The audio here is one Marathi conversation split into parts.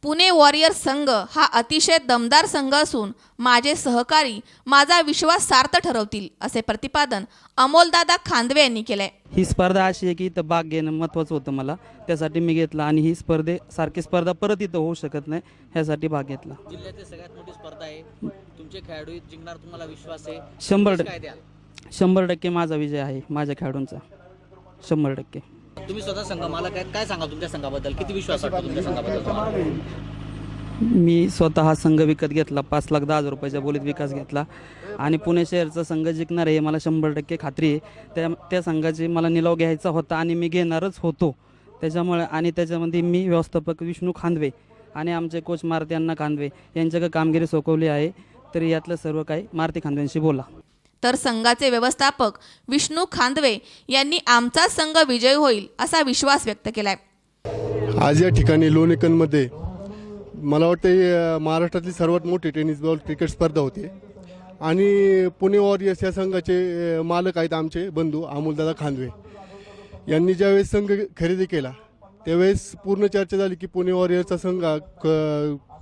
पुणे वॉरियर्स संघ हा अतिशय दमदार संघ असून माझे सहकारी माझा विश्वास सार्थ ठरवतील, असे प्रतिपादन अमोलदादा खांदवे यांनी केले. ही स्पर्धा अशी आहे की इथं भाग घेणं महत्त्वाचं होतं मला, त्यासाठी मी घेतला आणि ही सारखी स्पर्धा परत इथं होऊ शकत नाही, ह्यासाठी भाग घेतला. जिल्ह्यातील सगळ्यात मोठी स्पर्धा आहे, तुमचे खेळाडू जिंकणार, तुम्हाला विश्वास आहे? 100% माझा विजय आहे, माझ्या खेळाडूंचा 100%. तुम्ही स्वतः संघ मालक आहेत, काय सांगा तुमच्या संघाबद्दल? किती विश्वास वाटतो तुमच्या संघाबद्दल? मी स्वतः हा संघ विकत घेतला, 5,10,000 रुपयाच्या बोलीत विकास घेतला आणि पुणे शहरचा संघ जिंकणार आहे मला 100% खात्री आहे. त्या संघाची मला निलाव घ्यायचा होता आणि मी घेणारच होतो. त्याच्यामुळे आणि त्याच्यामध्ये मी व्यवस्थापक विष्णू खांदवे आणि आमचे कोच मारुती अण्णा खांदवे यांच्याकडे कामगिरी सोपवली आहे. तर यातलं सर्व काही मारुती खांदवेंशी बोला. तर संघाचे व्यवस्थापक विष्णू खांदवे यांनी आमचा संघ विजयी होईल असा विश्वास व्यक्त केलाय. आज या ठिकाणी लोणेकनमध्ये मला वाटतं महाराष्ट्रातली सर्वात मोठी टेनिस बॉल क्रिकेट स्पर्धा होती आणि पुणे वॉरियर्स या संघाचे मालक आहेत आमचे बंधू अमोलदादा खांदवे यांनी ज्यावेळेस संघ खरेदी केला त्यावेळेस पूर्ण चर्चा झाली की पुणे वॉरियर्सचा संघ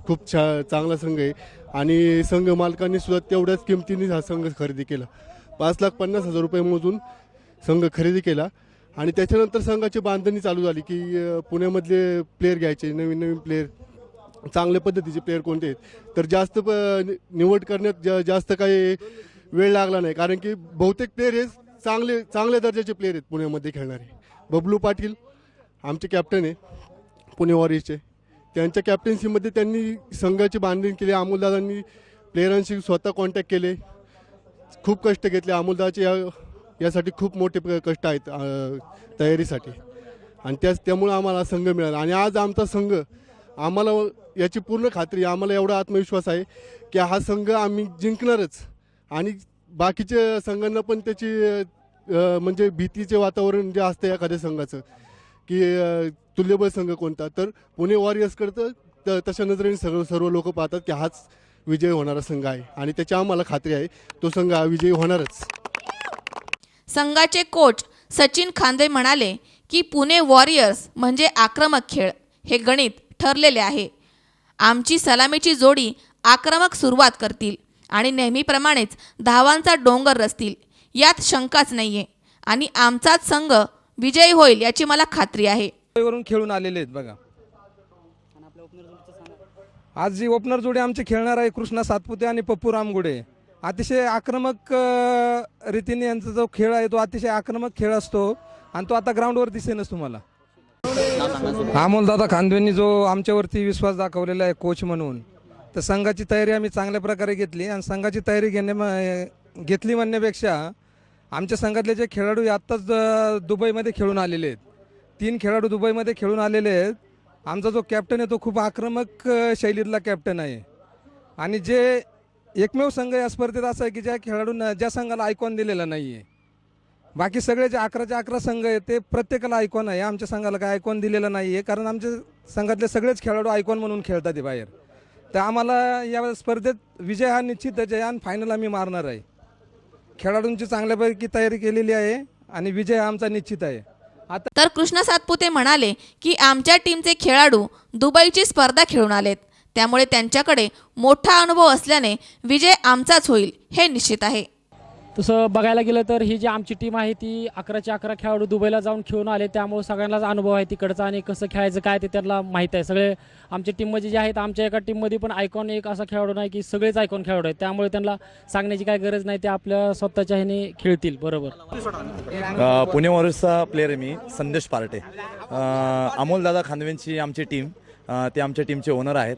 खूप चांगला संघ आहे आणि संघ मालकांनी सुद्धा तेवढ्याच किमतीने हा संघ खरेदी केला. 5,50,000 रुपये मोजून संघ खरेदी केला आणि त्याच्यानंतर संघाची बांधणी चालू झाली की पुण्यामधले प्लेयर घ्यायचे, नवीन प्लेयर, चांगल्या पद्धतीचे प्लेयर कोणते आहेत. तर जास्त निवड करण्यात जास्त काही वेळ लागला नाही, कारण की बहुतेक प्लेयर हे चांगल्या दर्जाचे प्लेयर आहेत पुण्यामध्ये खेळणारे. बबलू पाटील आमचे कॅप्टन आहे पुणे वॉरियर्सचे, त्यांच्या कॅप्टन्सीमध्ये त्यांनी संघाची बांधणी केली. अमोलदादांनी प्लेयरांशी स्वतः कॉन्टॅक्ट केले, खूप कष्ट घेतले. अमोलदादाचे यासाठी खूप मोठे कष्ट आहेत तयारीसाठी आणि त्यामुळे आम्हाला संघ मिळाला आणि आज आमचा संघ, आम्हाला याची पूर्ण खात्री, आम्हाला एवढा आत्मविश्वास आहे की हा संघ आम्ही जिंकणारच आणि बाकीच्या संघांना पण त्याची म्हणजे भीतीचे वातावरण जे असतं एखाद्या संघाचं की तुल्यबळ संघ कोणता, तर पुणे वॉरियर्सकडं तशा नजरेने सर्व लोक पाहतात की हाच विजय होणारा संघ आहे आणि त्याची आम्हाला खात्री आहे तो संघ हा विजयी होणारच. संघाचे कोच सचिन खांदवे म्हणाले की पुणे वॉरियर्स म्हणजे आक्रमक खेळ, हे गणित ठरलेले आहे. आमची सलामीची जोडी आक्रमक सुरुवात करतील आणि नेहमीप्रमाणेच धावांचा डोंगर रचतील, यात शंकाच नाहीये आणि आमचाच संघ विजयी होईल याची मला खात्री आहे. वरून खेळून आलेले आहेत बघा. आज जी ओपनर जोडी आमची खेळणार आहे कृष्णा सातपुते आणि पप्पू रामगुडे. अतिशय आक्रमक रीतीने यांचा जो खेळ आहे तो अतिशय आक्रमक खेळ असतो आणि तो आता ग्राउंडवर दिसेनच तुम्हाला. अमोलदादा खांदवेंनी जो आमच्यावरती विश्वास दाखवलेला आहे कोच म्हणून, तर संघाची तयारी आम्ही चांगल्या प्रकारे घेतली आणि संघाची तयारी घेतली म्हणण्यापेक्षा आमच्या संघातले जे खेळाडू आत्ताच दुबईमध्ये खेळून आलेले आहेत, 3 खेळाडू दुबईमध्ये खेळून आलेले आहेत. आमचा जो कॅप्टन आहे तो खूप आक्रमक शैलीतला कॅप्टन आहे आणि जे एकमेव संघ या स्पर्धेत असा आहे की ज्या खेळाडूंना, ज्या संघाला आयकॉन दिलेला नाही आहे. बाकी सगळे जे 11 संघ आहेत ते प्रत्येकाला आयकॉन आहे, आमच्या संघाला काय आयकॉन दिलेला नाही आहे, कारण आमच्या संघातले सगळेच खेळाडू आयकॉन म्हणून खेळतात ते बाहेर. तर आम्हाला या स्पर्धेत विजय हा निश्चितच आहे आणि फायनल आम्ही मारणार आहे. खेळाडूंची चांगल्यापैकी तयारी केलेली आहे आणि विजय हा आमचा निश्चित आहे. तर कृष्णा सातपुते म्हणाले की आमच्या टीमचे खेळाडू दुबईची स्पर्धा खेळून आलेत, त्यामुळे त्यांच्याकडे मोठा अनुभव असल्याने विजय आमचाच होईल हे निश्चित आहे. तसं बघायला गेलं तर ही जी आमची टीम आहे ती 11 खेळाडू दुबईला जाऊन खेळून आले, त्यामुळे सगळ्यांनाच अनुभव आहे तिकडचा आणि कसं खेळायचं काय ते त्यांना माहीत आहे. सगळे आमच्या टीममध्ये जे आहेत, आमच्या एका टीममध्ये पण आयकॉन एक असा खेळाडू नाही की सगळेच आयकॉन खेळाडू आहेत, त्यामुळे त्यांना सांगण्याची काय गरज नाही, ते आपल्या स्वतःच्या ह्याने खेळतील बरोबर. पुणे वॉरियर्सचा प्लेअर आहे मी, संदेश पार्टे. अमोलदादा खांदवेंची आमची टीम, ते आमच्या टीमचे ओनर आहेत.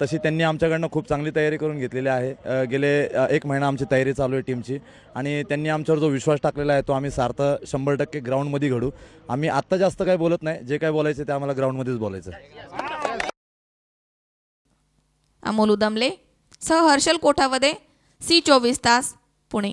तशी त्यांनी आमच्याकडनं खूप चांगली तयारी करून घेतलेली आहे. गेले 1 महिना आमची तयारी चालू आहे टीमची आणि त्यांनी आमच्यावर जो विश्वास टाकलेला आहे तो आम्ही सार्थ 100% ग्राउंडमध्ये घडू. आम्ही आत्ता जास्त काही बोलत नाही, जे काही बोलायचं ते आम्हाला ग्राउंडमध्येच बोलायचं. अमोल उदमले सह हर्षल कोठावदे, C24 तास, पुणे.